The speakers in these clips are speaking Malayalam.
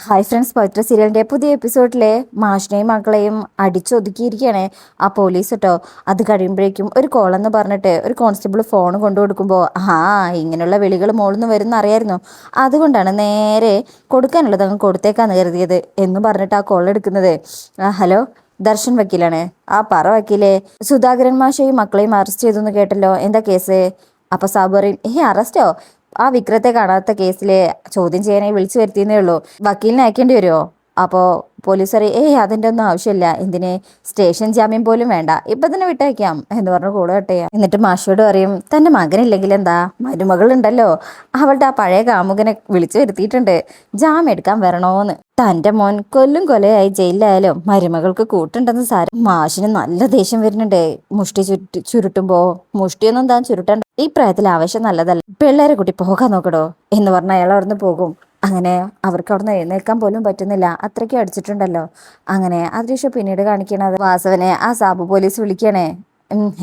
ഹായ് ഫ്രണ്ട്സ്, പവിത്ര സീരിയലിൻ്റെ പുതിയ എപ്പിസോഡിലെ മാഷിനെയും മക്കളെയും അടിച്ചൊതുക്കിയിരിക്കുകയാണ് ആ പോലീസ് കേട്ടോ. അത് കഴിയുമ്പോഴേക്കും ഒരു കോളെന്ന് പറഞ്ഞിട്ട് ഒരു കോൺസ്റ്റബിൾ ഫോൺ കൊണ്ടു കൊടുക്കുമ്പോൾ ഇങ്ങനെയുള്ള വിളികൾ മോളിന്ന് വരുന്ന അറിയായിരുന്നു. അതുകൊണ്ടാണ് നേരെ കൊടുക്കാനുള്ളത് അങ്ങ് കൊടുത്തേക്കാന്ന് കരുതിയത് എന്ന് പറഞ്ഞിട്ട് ആ കോൾ എടുക്കുന്നത്. ഹലോ, ദർശൻ വക്കീലാണ്. പറ വക്കീലേ, സുധാകരൻ മാഷെയും മക്കളെയും അറസ്റ്റ് ചെയ്തു എന്ന് കേട്ടല്ലോ, എന്താ കേസ്? അപ്പോൾ സാബ് പറയും, അറസ്റ്റോ? ആ വിക്രത്തെ കാണാത്ത കേസിലെ ചോദ്യം ചെയ്യാനായി വിളിച്ചു വരുത്തിയെന്നേ ഉള്ളൂ. വക്കീലിനെ അയക്കേണ്ടി വരുമോ? അപ്പോൾ പോലീസ് പറയും, അതിൻ്റെ ഒന്നും ആവശ്യമില്ല. എന്തിന്? സ്റ്റേഷൻ ജാമ്യം പോലും വേണ്ട, ഇപ്പം തന്നെ വിട്ടയക്കാം എന്ന് പറഞ്ഞ് കൂടെ കെട്ടുക. എന്നിട്ട് മാഷോട് പറയും, തൻ്റെ മകനില്ലെങ്കിൽ എന്താ, മരുമകളുണ്ടല്ലോ, അവളുടെ ആ പഴയ കാമുകനെ വിളിച്ചു വരുത്തിയിട്ടുണ്ട്, ജാമ്യം എടുക്കാൻ വരണോന്ന്. തൻ്റെ മോൻ കൊല്ലും കൊലയായി ജയിലിലായാലും മരുമകൾക്ക് കൂട്ടുണ്ടെന്ന് സാരം. മാഷിന് നല്ല ദേഷ്യം വരുന്നുണ്ട്. മുഷ്ടി ചുരുട്ടുമ്പോ മുഷ്ടിയൊന്നും താൻ ചുരുട്ടണ്ട, ഈ പ്രായത്തിൽ ആവശ്യം നല്ലതല്ല, പിള്ളേരെ കുട്ടി പോകാൻ നോക്കടോ എന്ന് പറഞ്ഞ അയാൾ അവിടുന്ന് പോകും. അങ്ങനെ അവർക്ക് അവിടുന്ന് എഴുന്നേൽക്കാൻ പോലും പറ്റുന്നില്ല, അത്രയ്ക്കും അടിച്ചിട്ടുണ്ടല്ലോ. അങ്ങനെ അതിനുശേഷം പിന്നീട് കാണിക്കണത് വാസവനെ ആ സാബു പോലീസ് വിളിക്കണേ.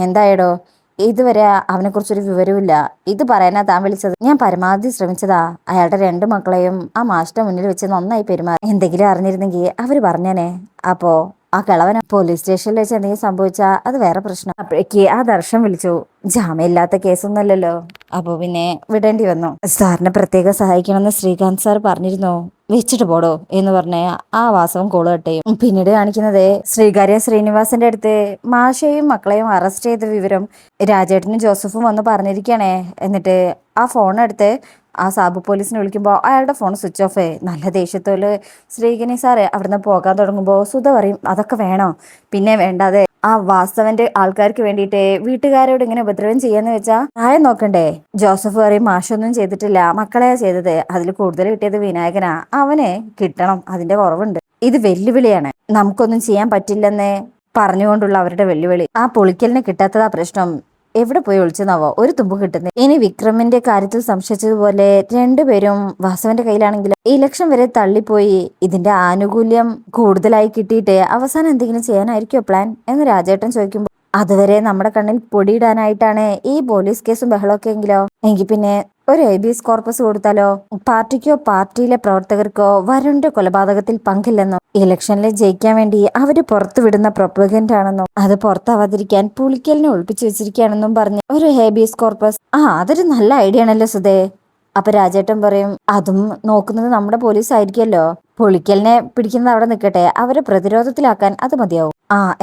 എന്തായടോ? ഇതുവരെ അവനെക്കുറിച്ചൊരു വിവരമില്ല. ഇത് പറയാനാ താൻ വിളിച്ചത്? ഞാൻ പരമാവധി ശ്രമിച്ചതാ. അയാളുടെ 2 മക്കളെയും ആ മാഷിന്റെ മുന്നിൽ വെച്ച് നന്നായി പെരുമാറി. എന്തെങ്കിലും അറിഞ്ഞിരുന്നെങ്കിൽ അവര് പറഞ്ഞേനെ. അപ്പോ ആ കിളവൻ പോലീസ് സ്റ്റേഷനിൽ വെച്ച് എന്തെങ്കിലും സംഭവിച്ചാൽ അത് വേറെ പ്രശ്നം. അപ്പോഴേക്ക് ആ ദർശൻ വിളിച്ചു. ജാമ്യമില്ലാത്ത കേസൊന്നുമല്ലല്ലോ, അപ്പോൾ പിന്നെ വിടേണ്ടി വന്നു. സാറിനെ പ്രത്യേകം സഹായിക്കണമെന്ന് ശ്രീകാന്ത് സാർ പറഞ്ഞിരുന്നു, വെച്ചിട്ട് പോടോ എന്ന് പറഞ്ഞ ആ വാസവൻ കോള് കെട്ടയും. പിന്നീട് കാണിക്കുന്നത് ശ്രീകാര്യ ശ്രീനിവാസന്റെ അടുത്ത് മാഷയെയും മക്കളെയും അറസ്റ്റ് ചെയ്ത വിവരം രാജേട്ടനും ജോസഫും വന്ന് പറഞ്ഞിരിക്കണേ. എന്നിട്ട് ആ ഫോൺ എടുത്ത് ആ സാബു പോലീസിനെ വിളിക്കുമ്പോൾ അയാളുടെ ഫോൺ സ്വിച്ച് ഓഫ്. നല്ല ദേഷ്യത്തോല് ശ്രീകനി സാറ് അവിടുന്ന് പോകാൻ തുടങ്ങുമ്പോൾ സുധ പറയും, അതൊക്കെ വേണോ? പിന്നെ വേണ്ടാതെ ആ വാസ്തവന്റെ ആൾക്കാർക്ക് വേണ്ടിയിട്ട് വീട്ടുകാരോട് ഇങ്ങനെ ഉപദ്രവം ചെയ്യാന്ന് വെച്ചാ പ്രായം നോക്കണ്ടേ? ജോസഫ് പറയും, മാഷൊന്നും ചെയ്തിട്ടില്ല, മക്കളെയാ ചെയ്തത്. അതിൽ കൂടുതൽ കിട്ടിയത് വിനായകനാ, അവനെ കിട്ടണം, അതിന്റെ കുറവുണ്ട്. ഇത് വെല്ലുവിളിയാണ്, നമുക്കൊന്നും ചെയ്യാൻ പറ്റില്ലെന്ന് പറഞ്ഞുകൊണ്ടുള്ള അവരുടെ വെല്ലുവിളി. ആ പൊളിക്കലിന് കിട്ടാത്തതാ പ്രശ്നം. എവിടെ പോയി ഒളിച്ചെന്നാവോ, ഒരു തുമ്പ് കിട്ടുന്നത്. ഇനി വിക്രമിന്റെ കാര്യത്തിൽ സംശയിച്ചതുപോലെ രണ്ടുപേരും വാസവന്റെ കയ്യിലാണെങ്കിലും ഈ ലക്ഷം വരെ തള്ളിപ്പോയി. ഇതിന്റെ ആനുകൂല്യം കൂടുതലായി കിട്ടിയിട്ട് അവസാനം എന്തെങ്കിലും ചെയ്യാനായിരിക്കോ പ്ലാൻ എന്ന് രാജേട്ടൻ ചോദിക്കുമ്പോൾ, അതുവരെ നമ്മുടെ കണ്ണിൽ പൊടിയിടാനായിട്ടാണ് ഈ പോലീസ് കേസും ബഹളമൊക്കെ എങ്കിലോ, എങ്കിൽ പിന്നെ ഒരു ഹേബിയസ് കോർപ്പസ് കൊടുത്താലോ? പാർട്ടിക്കോ പാർട്ടിയിലെ പ്രവർത്തകർക്കോ വരുണിന്റെ കൊലപാതകത്തിൽ പങ്കില്ലെന്നോ, ഇലക്ഷനിൽ ജയിക്കാൻ വേണ്ടി അവര് പുറത്തുവിടുന്ന പ്രൊപ്പഗൻഡ് ആണെന്നും അത് പുറത്താവാതിരിക്കാൻ പുളിക്കലിനെ ഒളിപ്പിച്ചു വെച്ചിരിക്കുകയാണെന്നും പറഞ്ഞ് ഒരു ഹേബിയസ് കോർപ്പസ്. അതൊരു നല്ല ഐഡിയ ആണല്ലോ സുധേ. അപ്പൊ രാജേട്ടൻ പറയും, അതും നോക്കുന്നത് നമ്മുടെ പോലീസ് ആയിരിക്കുമല്ലോ, പുളിക്കലിനെ പിടിക്കുന്നത് അവിടെ നിൽക്കട്ടെ, അവരെ പ്രതിരോധത്തിലാക്കാൻ അത് മതിയാവും.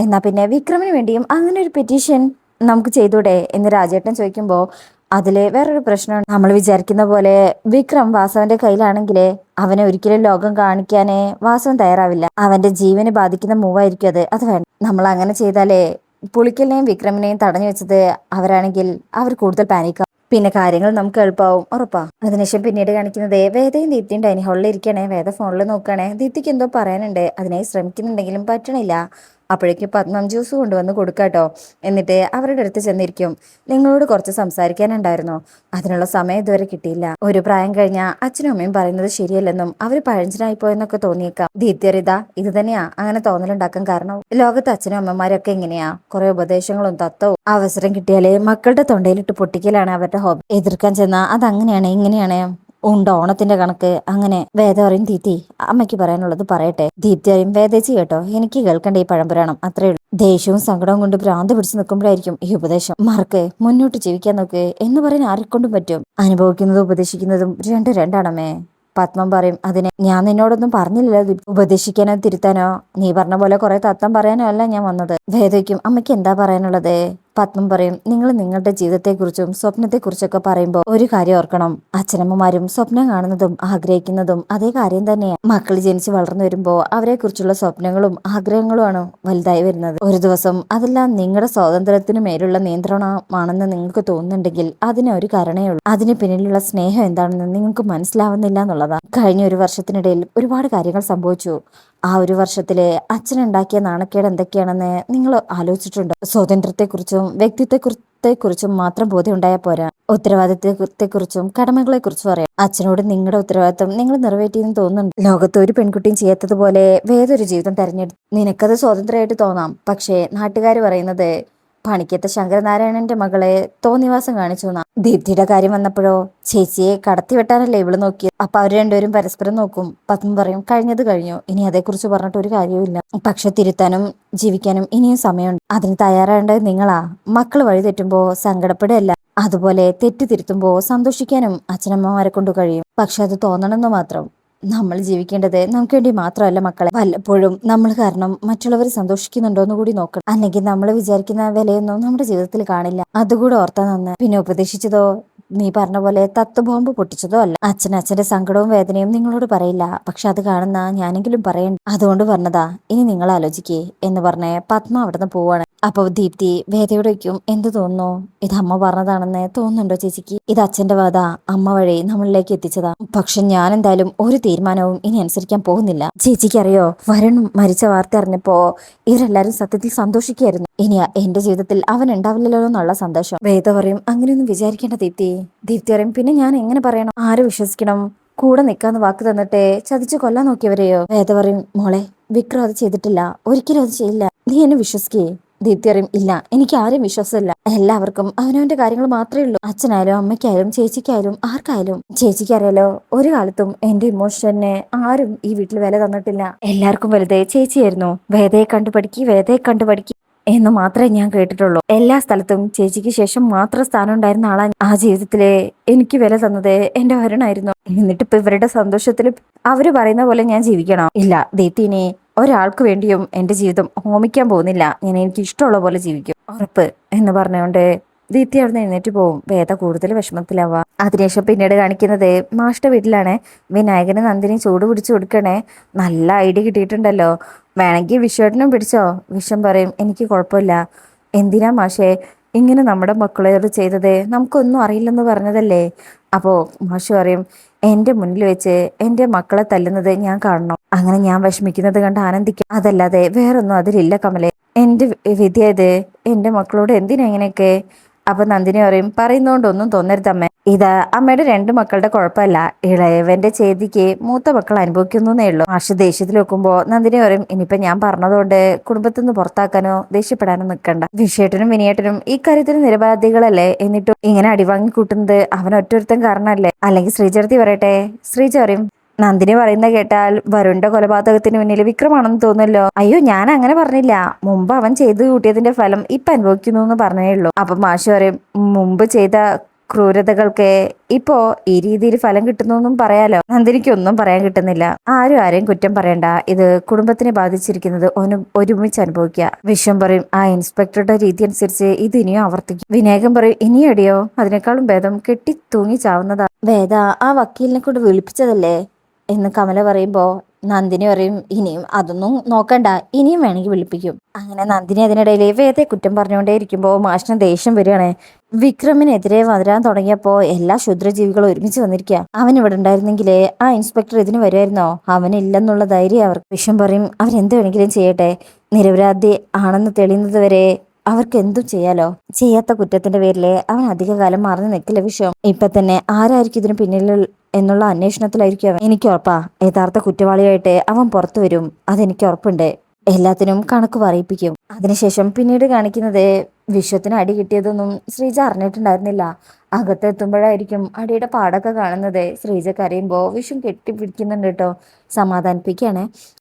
എന്നാ പിന്നെ വിക്രമിന് വേണ്ടിയും അങ്ങനെ ഒരു പെറ്റീഷൻ നമുക്ക് ചെയ്തൂടെ എന്ന് രാജേട്ടൻ ചോദിക്കുമ്പോൾ, അതില് വേറൊരു പ്രശ്നമാണ്. നമ്മൾ വിചാരിക്കുന്ന പോലെ വിക്രം വാസവന്റെ കയ്യിലാണെങ്കിലേ അവനെ ഒരിക്കലും ലോകം കാണിക്കാനേ വാസവൻ തയ്യാറാവില്ല. അവന്റെ ജീവന് ബാധിക്കുന്ന മൂവായിരിക്കും അത്. അത് വേണ്ട. നമ്മൾ അങ്ങനെ ചെയ്താലേ പുളിക്കലിനെയും വിക്രമിനെയും തടഞ്ഞു വെച്ചത് അവരാണെങ്കിൽ അവർ കൂടുതൽ പാനിക്കാവും. പിന്നെ കാര്യങ്ങൾ നമുക്ക് എളുപ്പമാവും, ഉറപ്പാ. അതിനുശേഷം പിന്നീട് കാണിക്കുന്നത് വേദയും ദീപ്തിയും ഡൈനിങ് ഹാളിൽ ഇരിക്കണേ. വേദ ഫോണിൽ നോക്കണേ. ദീപ്തിക്ക് എന്തോ പറയാനുണ്ട്, അതിനായി ശ്രമിക്കുന്നുണ്ടെങ്കിലും പറ്റണില്ല. അപ്പോഴേക്കും പത്മം ജ്യൂസ് കൊണ്ടുവന്ന് കൊടുക്കാട്ടോ. എന്നിട്ട് അവരുടെ അടുത്ത് ചെന്നിരിക്കും. നിങ്ങളോട് കുറച്ച് സംസാരിക്കാനുണ്ടായിരുന്നു, അതിനുള്ള സമയം ഇതുവരെ കിട്ടിയില്ല. ഒരു പ്രായം കഴിഞ്ഞാൽ അച്ഛനും അമ്മയും പറയുന്നത് ശരിയല്ലെന്നും അവർ പഴഞ്ചനായി പോയെന്നൊക്കെ തോന്നിയേക്കാം. ദീപ്തിയറിത ഇത് തന്നെയാ അങ്ങനെ തോന്നലുണ്ടാക്കാൻ കാരണം. ലോകത്ത് അച്ഛനും അമ്മമാരൊക്കെ എങ്ങനെയാ, കുറെ ഉപദേശങ്ങളും തത്വവും. അവസരം കിട്ടിയാലേ മക്കളുടെ തൊണ്ടയിലിട്ട് പൊട്ടിക്കലാണ് അവരുടെ ഹോബി. എതിർക്കാൻ ചെന്നാ അതങ്ങനെയാണ് ഇങ്ങനെയാണ്, ഓണത്തിന്റെ കണക്ക്. അങ്ങനെ വേദ പറയും, ദീപ്തി അമ്മയ്ക്ക് പറയാനുള്ളത് പറയട്ടെ. ദീപ്തി പറയും, വേദേച്ചി കേട്ടോ, എനിക്ക് കേൾക്കണ്ട ഈ പഴംപുരാണം, അത്രേ ഉള്ളൂ. ദേഷ്യവും സങ്കടവും കൊണ്ട് ഭ്രാന്ത് പിടിച്ച് നിൽക്കുമ്പോഴായിരിക്കും ഈ ഉപദേശം. മറക്ക്, മുന്നോട്ട് ജീവിക്കാൻ നോക്ക് എന്ന് പറയാൻ ആരെക്കൊണ്ടും പറ്റും. അനുഭവിക്കുന്നതും ഉപദേശിക്കുന്നതും രണ്ടാണമ്മേ. പത്മം പറയും, അതിനെ ഞാൻ നിന്നോടൊന്നും പറഞ്ഞില്ലല്ലോ ഉപദേശിക്കാനോ തിരുത്താനോ, നീ പറഞ്ഞ പോലെ കുറെ തത്വം പറയാനോ അല്ല ഞാൻ വന്നത്. വേദയ്ക്കും അമ്മയ്ക്ക് എന്താ പറയാനുള്ളത്? പത്മം പറയും, നിങ്ങൾ നിങ്ങളുടെ ജീവിതത്തെക്കുറിച്ചും സ്വപ്നത്തെക്കുറിച്ചൊക്കെ പറയുമ്പോൾ ഒരു കാര്യം ഓർക്കണം, അച്ഛനമ്മമാരും സ്വപ്നം കാണുന്നതും ആഗ്രഹിക്കുന്നതും അതേ കാര്യം തന്നെയാണ്. മക്കൾ ജനിച്ച് വളർന്നു വരുമ്പോൾ അവരെ കുറിച്ചുള്ള സ്വപ്നങ്ങളും ആഗ്രഹങ്ങളുമാണ് വലുതായി വരുന്നത്. ഒരു ദിവസം അതെല്ലാം നിങ്ങളുടെ സ്വാതന്ത്ര്യത്തിന് മേലുള്ള നിയന്ത്രണമാണെന്ന് നിങ്ങൾക്ക് തോന്നുന്നുണ്ടെങ്കിൽ അതിന് ഒരു കാരണേ ഉള്ളൂ. അതിന് പിന്നിലുള്ള സ്നേഹം എന്താണെന്ന് നിങ്ങൾക്ക് മനസ്സിലാവുന്നില്ല എന്നുള്ളതാണ്. കഴിഞ്ഞ ഒരു വർഷത്തിനിടയിൽ ഒരുപാട് കാര്യങ്ങൾ സംഭവിച്ചു. ആ ഒരു വർഷത്തിലെ അച്ഛനുണ്ടാക്കിയ നാണക്കേട് എന്തൊക്കെയാണെന്ന് നിങ്ങൾ ആലോചിച്ചിട്ടുണ്ടോ? സ്വാതന്ത്ര്യത്തെക്കുറിച്ചും വ്യക്തിത്വത്തെക്കുറിച്ചും മാത്രം ബോധ്യം ഉണ്ടായാൽ പോരാ, ഉത്തരവാദിത്വത്തെക്കുറിച്ചും കടമകളെക്കുറിച്ചും അറിയാം. അച്ഛനോട് നിങ്ങളുടെ ഉത്തരവാദിത്വം നിങ്ങൾ നിറവേറ്റിയെന്ന് തോന്നുന്നുണ്ട്. ലോകത്ത് ഒരു പെൺകുട്ടിയും ചെയ്യാത്തതുപോലെ വേറൊരു ജീവിതം തെരഞ്ഞെടുത്തു. നിനക്കത് സ്വാതന്ത്ര്യമായിട്ട് തോന്നാം, പക്ഷേ നാട്ടുകാർ പറയുന്നത് പണിക്കത്തെ ശങ്കരനാരായണന്റെ മകളെ തോന്നിവാസം കാണിച്ചു എന്നാ. ദീപ്തിയുടെ കാര്യം വന്നപ്പോഴോ ചേച്ചിയെ കടത്തി വെട്ടാനല്ലേ ഇവള് നോക്കിയത്. അപ്പൊ അവർ രണ്ടുപേരും പരസ്പരം നോക്കും. പത്മ പറയും കഴിഞ്ഞത് കഴിഞ്ഞു, ഇനി അതേക്കുറിച്ച് പറഞ്ഞിട്ട് ഒരു കാര്യവുമില്ല. പക്ഷെ തിരുത്താനും ജീവിക്കാനും ഇനിയും സമയമുണ്ട്. അതിന് തയ്യാറാവേണ്ടത് നിങ്ങളാ. മക്കള് വഴി തെറ്റുമ്പോ സങ്കടപ്പെടുകയല്ല, അതുപോലെ തെറ്റ് തിരുത്തുമ്പോ സന്തോഷിക്കാനും അച്ഛനമ്മമാരെ കൊണ്ട് കഴിയും. പക്ഷെ അത് തോന്നണമെന്ന് മാത്രം. നമ്മൾ ജീവിക്കേണ്ടത് നമുക്ക് വേണ്ടി മാത്രമല്ല മക്കളെ. വല്ലപ്പോഴും നമ്മൾ കാരണം മറ്റുള്ളവർ സന്തോഷിക്കുന്നുണ്ടോന്ന് കൂടി നോക്കണം. അല്ലെങ്കിൽ നമ്മൾ വിചാരിക്കുന്ന വിലയൊന്നും നമ്മുടെ ജീവിതത്തിൽ കാണില്ല. അതുകൂടെ ഓർത്താ നന്ന്. പിന്നെ ഉപദേശിച്ചതോ നീ പറഞ്ഞ പോലെ തത്വ ബോംബ് പൊട്ടിച്ചതോ അല്ല. അച്ഛന്റെ സങ്കടവും വേദനയും നിങ്ങളോട് പറയില്ല. പക്ഷെ അത് കാണുന്ന ഞാനെങ്കിലും പറയണ്ട. അതുകൊണ്ട് പറഞ്ഞതാ, ഇനി നിങ്ങൾ ആലോചിക്കേ എന്ന് പറഞ്ഞ് പത്മ അവിടുന്ന് പോവാണ്. അപ്പൊ ദീപ്തി വേദയോട് വയ്ക്കും, എന്ത് തോന്നുന്നു? ഇത് അമ്മ പറഞ്ഞതാണെന്ന് തോന്നുന്നുണ്ടോ ചേച്ചിക്ക്? ഇത് അച്ഛന്റെ വാദ, അമ്മ വഴി നമ്മളിലേക്ക് എത്തിച്ചതാ. പക്ഷെ ഞാൻ എന്തായാലും ഒരു തീരുമാനവും ഇനി അനുസരിക്കാൻ പോകുന്നില്ല. ചേച്ചിക്ക് അറിയോ, വരുൺ മരിച്ച വാർത്ത അറിഞ്ഞപ്പോ ഇവരെല്ലാരും സത്യത്തിൽ സന്തോഷിക്കായിരുന്നു. ഇനി എന്റെ ജീവിതത്തിൽ അവൻ ഉണ്ടാവില്ലല്ലോ എന്നുള്ള സന്തോഷം. വേദ പറയും, അങ്ങനെയൊന്നും വിചാരിക്കേണ്ട ദീപ്തി. ദീപ്തി പറയും, പിന്നെ ഞാൻ എങ്ങനെ പറയണം? ആരെ വിശ്വസിക്കണം? കൂടെ നിൽക്കാന്ന് വാക്ക് തന്നിട്ട് ചതിച്ചു കൊല്ലാൻ നോക്കിയവരെയോ? വേദ പറയും, മോളെ വിക്രം അത് ചെയ്തിട്ടില്ല, ഒരിക്കലും അത് ചെയ്യില്ല, നീ എന്നെ വിശ്വസിക്കേ. ദീപ്തി അറിയും, ഇല്ല, എനിക്ക് ആരും വിശ്വാസമില്ല. എല്ലാവർക്കും അവനവന്റെ കാര്യങ്ങൾ മാത്രമേ ഉള്ളൂ. അച്ഛനായാലും അമ്മയ്ക്കായാലും ചേച്ചിക്കായാലും ആർക്കായാലും. ചേച്ചിക്കറിയാലോ, ഒരു കാലത്തും എന്റെ ഇമോഷനെ ആരും ഈ വീട്ടിൽ വില തന്നിട്ടില്ല. എല്ലാവർക്കും വലുതേ ചേച്ചിയായിരുന്നു. വേദയെ കണ്ടുപഠിക്ക്, വേദയെ കണ്ടുപഠിക്ക് എന്ന് മാത്രമേ ഞാൻ കേട്ടിട്ടുള്ളൂ. എല്ലാ സ്ഥലത്തും ചേച്ചിക്ക് ശേഷം മാത്രം സ്ഥാനം ഉണ്ടായിരുന്ന ആളാണ്. ആ ജീവിതത്തിലെ എനിക്ക് വില തന്നത് എന്റെ വരുണായിരുന്നു. എന്നിട്ടിപ്പോ ഇവരുടെ സന്തോഷത്തിൽ അവര് പറയുന്ന പോലെ ഞാൻ ജീവിക്കണോ? ഇല്ല ദീപ്തിനെ, ഒരാൾക്ക് വേണ്ടിയും എന്റെ ജീവിതം ഹോമിക്കാൻ പോകുന്നില്ല. ഞാൻ എനിക്ക് ഇഷ്ടമുള്ള പോലെ ജീവിക്കും, ഉറപ്പ് എന്ന് പറഞ്ഞുകൊണ്ട് ദീപ്തി അവിടുന്ന് എഴുന്നേറ്റ് പോവും. വേദ കൂടുതൽ വിഷമത്തിലാവുക. അതിനുശേഷം പിന്നീട് കാണിക്കുന്നത് മാഷ്ട വീട്ടിലാണ്. വിനായകന് നന്ദിനി ചൂട് പിടിച്ചു കൊടുക്കണേ. നല്ല ഐഡിയ കിട്ടിയിട്ടുണ്ടല്ലോ, വേണമെങ്കിൽ വിശ്വേട്ടനും പിടിച്ചോ. വിശ്വം പറയും, എനിക്ക് കുഴപ്പമില്ല. എന്തിനാ മാഷേ ഇങ്ങനെ നമ്മുടെ മക്കളോട് ചെയ്തത്? നമുക്കൊന്നും അറിയില്ലെന്ന് പറഞ്ഞതല്ലേ. അപ്പോൾ മാഷ് പറയും, എൻ്റെ മുന്നിൽ വെച്ച് എൻ്റെ മക്കളെ തല്ലുന്നത് ഞാൻ കാണണം. അങ്ങനെ ഞാൻ വിഷമിക്കുന്നത് കണ്ട് ആനന്ദിക്കും, അതല്ലാതെ വേറൊന്നും അതിലില്ല കമലെ. എൻ്റെ വിധിയത്, എൻ്റെ മക്കളോട് എന്തിനാ ഇങ്ങനെയൊക്കെ? അപ്പൊ നന്ദിനി പറയും, പറയുന്നോണ്ടൊന്നും തോന്നരുതമ്മേ, ഇത് അമ്മയുടെ രണ്ട് മക്കളുടെ കുഴപ്പമല്ല, ഇളയവന്റെ ചെയ്തിക്ക് മൂത്ത മക്കൾ അനുഭവിക്കുന്നേ ഉള്ളൂ. മാഷ് ദേഷ്യത്തിൽ വെക്കുമ്പോ നന്ദിനി പറയും, ഇനിയിപ്പൊ ഞാൻ പറഞ്ഞതുകൊണ്ട് കുടുംബത്തിൽ നിന്ന് പുറത്താക്കാനോ ദേഷ്യപ്പെടാനോ നിൽക്കണ്ട. വിഷയേട്ടനും വിനിയേട്ടനും ഈ കാര്യത്തിന് നിരപരാധികളല്ലേ, എന്നിട്ടും ഇങ്ങനെ അടിവാങ്ങി കൂട്ടുന്നത് അവൻ ഒറ്റൊരുത്തൻ കാരണമല്ലേ? അല്ലെങ്കിൽ ശ്രീചേർത്തി പറയട്ടെ. ശ്രീജ പറയും, നന്ദിനി പറയുന്ന കേട്ടാൽ വരുണിന്റെ കൊലപാതകത്തിന് പിന്നിൽ വിക്രമാണെന്ന് തോന്നുമല്ലോ. അയ്യോ ഞാൻ അങ്ങനെ പറഞ്ഞില്ല, മുമ്പ് അവൻ ചെയ്തു കൂട്ടിയതിന്റെ ഫലം ഇപ്പൊ അനുഭവിക്കുന്നു എന്ന് പറഞ്ഞേ ഉള്ളൂ. അപ്പൊ മാഷ് പറയും, മുമ്പ് ചെയ്ത ക്രൂരതകൾക്ക് ഇപ്പോ ഈ രീതിയിൽ ഫലം കിട്ടുന്നു എന്നും പറയാലോ. നന്ദിനിക്കൊന്നും പറയാൻ കിട്ടുന്നില്ല. ആരും ആരെയും കുറ്റം പറയണ്ട, ഇത് കുടുംബത്തിനെ ബാധിച്ചിരിക്കുന്നത് ഒരുമിച്ച് അനുഭവിക്കുക. വിശ്വം പറയും, ആ ഇൻസ്പെക്ടറുടെ രീതി അനുസരിച്ച് ഇത് ഇനിയും ആവർത്തിക്കും. വിനായകൻ പറയും, ഇനിയും അടിയോ? അതിനേക്കാളും ഭേദം കെട്ടി തൂങ്ങി ചാവുന്നതാ. വേദ ആ വക്കീലിനെ കൊണ്ട് വിളിപ്പിച്ചതല്ലേ എന്ന് കമല പറയുമ്പോ നന്ദിനി പറയും, ഇനിയും അതൊന്നും നോക്കണ്ട, ഇനിയും വേണമെങ്കിൽ വിളിപ്പിക്കും. അങ്ങനെ നന്ദിനി അതിനിടയിൽ വേദയെ കുറ്റം പറഞ്ഞുകൊണ്ടേ ഇരിക്കുമ്പോൾ മാഷിന് ദേഷ്യം വരികയാണ്. വിക്രമിനെതിരെ വരാൻ തുടങ്ങിയപ്പോ എല്ലാ ക്ഷുദ്രജീവികളും ഒരുമിച്ച് വന്നിരിക്കുക. അവൻ ഇവിടെ ഉണ്ടായിരുന്നെങ്കിലേ ആ ഇൻസ്പെക്ടർ ഇതിന് വരുമായിരുന്നോ? അവനില്ലെന്നുള്ള ധൈര്യം അവർക്ക്. വിഷം പറയും, അവരെന്ത് വേണമെങ്കിലും ചെയ്യട്ടെ, നിരപരാധി ആണെന്ന് തെളിയുന്നത് വരെ അവർക്ക് എന്തും ചെയ്യാലോ. ചെയ്യാത്ത കുറ്റത്തിന്റെ പേരില് അവൻ അധികകാലം മറന്നു നിൽക്കില്ല. വിഷം ഇപ്പൊ തന്നെ ആരായിരിക്കും ഇതിന് പിന്നിൽ എന്നുള്ള അന്വേഷണത്തിലായിരിക്കും അവൻ. എനിക്ക് ഉറപ്പാ, യഥാർത്ഥ കുറ്റവാളിയായിട്ട് അവൻ പുറത്തു വരും, അതെനിക്ക് ഉറപ്പുണ്ട്. എല്ലാത്തിനും കണക്ക് പറയിപ്പിക്കും. അതിനുശേഷം പിന്നീട് കാണിക്കുന്നത് വിശ്വത്തിന് അടി കിട്ടിയതൊന്നും ശ്രീജ അറിഞ്ഞിട്ടുണ്ടായിരുന്നില്ല. അകത്തെത്തുമ്പോഴായിരിക്കും അടിയുടെ പാടൊക്കെ കാണുന്നത്. ശ്രീജ കരയുമ്പോ വിശ്വം കെട്ടിപ്പിടിക്കുന്നുണ്ട് കേട്ടോ, സമാധാനിപ്പിക്കുകയാണ്.